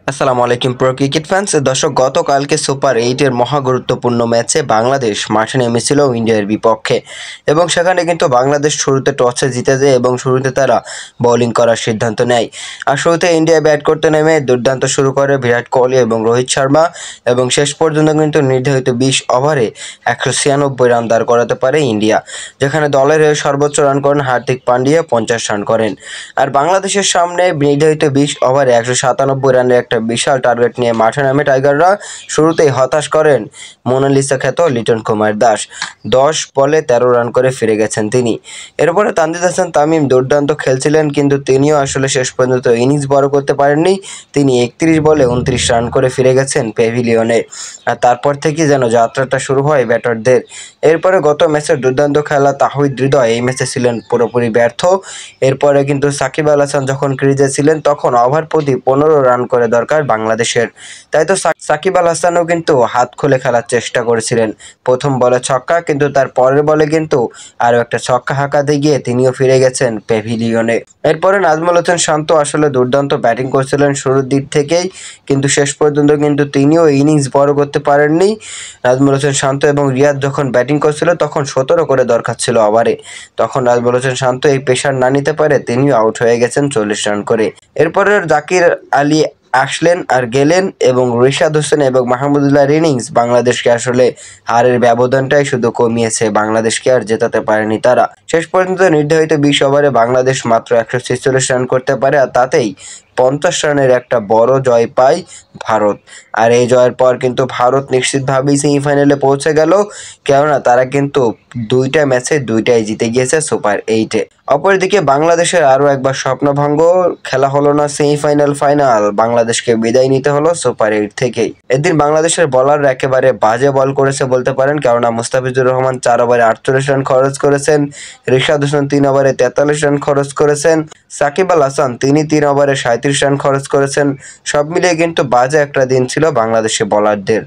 আসসালামু আলাইকুম pro cricket fans. দর্শক, গতকালকে সুপার 8-এর মহা গুরুত্বপূর্ণ ম্যাচে বাংলাদেশ মাঠে নেমেছিল ইন্ডিয়ার বিপক্ষে এবং সেখানে কিন্তু বাংলাদেশ শুরুতে টসে জিতে যায় এবং শুরুতে তারা বোলিং করার সিদ্ধান্ত নেয়। আর শুরুতে ইন্ডিয়া ব্যাট করতে নেমে দুর্দান্ত শুরু করে বিরাট কোহলি এবং রোহিত শর্মা এবং শেষ পর্যন্ত কিন্তু নির্ধারিত 20 ওভারে 196 রান দাঁড় করাতে পারে ইন্ডিয়া, যেখানে দলের হয়ে সর্বোচ্চ রান করেন হার্দিক পান্ডিয়া 50 রান করেন। আর বাংলাদেশের সামনে নির্ধারিত 20 ওভারে 197 রানের একটা বিশাল টার্গেট নিয়ে মাঠে নামে টাইগাররা শুরুতেই হতাশ করেন মোনালিসা খ্যাত লিটন কুমার দাস। 10 বলে 13 রান করে ফিরে গেছেন তিনি। এরপরে তানজিদ হাসান তামিম দুর্দান্ত খেলছিলেন, কিন্তু তিনিও আসলে শেষ পর্যন্ত ইনিংস বড় করতে পারেননি। তিনি 31 বলে 29 রান করে ফিরে গেছেন প্যাভিলিয়নে। আর তারপর থেকে যেন যাত্রাটা শুরু হয় ব্যাটারদের। এরপরে গত ম্যাচের দুর্দান্ত খেলা তাহিদ হৃদয় এই ম্যাচে ছিলেন পুরোপুরি ব্যর্থ। এরপরে কিন্তু সাকিব আল হাসান যখন ক্রিজে ছিলেন তখন ওভার প্রতি 15 রান করে দরকার বাংলাদেশের। তাই তো সাকিব আল হাসানও কিন্তু হাত খুলে খেলার চেষ্টা করেছিলেন। প্রথম বলে ছক্কা, কিন্তু তার পরের বলে কিন্তু আরও একটা ছক্কা হাঁকাতে গিয়ে তিনিও ফিরে গেছেন প্যাভিলিয়নে। এরপরে নাজমুল হোসেন শান্ত আসলে দুর্দান্ত ব্যাটিং করছিলেন শুরুর দিক থেকেই, কিন্তু শেষ পর্যন্ত কিন্তু তিনিও ইনিংস বড় করতে পারেননি। নাজমুল হোসেন শান্ত এবং রিয়াদ যখন ব্যাটিং করছিল তখন 17 করে দরকার ছিল ওভারে, তখন নাজমুল হোসেন শান্ত এই প্রেশার না নিতে পারে তিনিও আউট হয়ে গেছেন 40 রান করে। এরপরে জাকির আলী আসলেন আর গেলেন এবং রিশাদ হোসেন এবং মাহমুদুল্লাহর ইনিংস বাংলাদেশকে আসলে হারের ব্যবধানটাই শুধু কমিয়েছে, বাংলাদেশকে আর জেতাতে পারেনি তারা। শেষ পর্যন্ত নির্ধারিত 20 ওভারে বাংলাদেশ মাত্র 146 রান করতে পারে, আর তাতেই 50 রানের একটা বড় জয় পায় ভারত। আর এই জয়ের পর কিন্তু ভারত নিশ্চিতভাবেই সেমিফাইনালে পৌঁছে গেল, কেননা তারা কিন্তু দুইটা ম্যাচে দুইটাই জিতে গিয়েছে সুপার 8-এ। অপরদিকে বাংলাদেশের আরও একবার স্বপ্নভঙ্গ, খেলা হলো না সেমিফাইনাল ফাইনাল, বাংলাদেশকে বিদায় নিতে হলো সুপার 8 থেকেই। এদিন বাংলাদেশের বলাররা একেবারে বাজে বল করেছে বলতে পারেন, কেননা মুস্তাফিজুর রহমান 4 ওভারে 48 রান খরচ করেছেন, রিশাদ হোসেন 3 ওভারে 43 রান খরচ করেছেন, সাকিব আল হাসান তিনি 3 ওভারে 37 রান খরচ করেছেন। সব মিলিয়ে কিন্তু বাজে একটা দিন ছিল বাংলাদেশি বলারদের।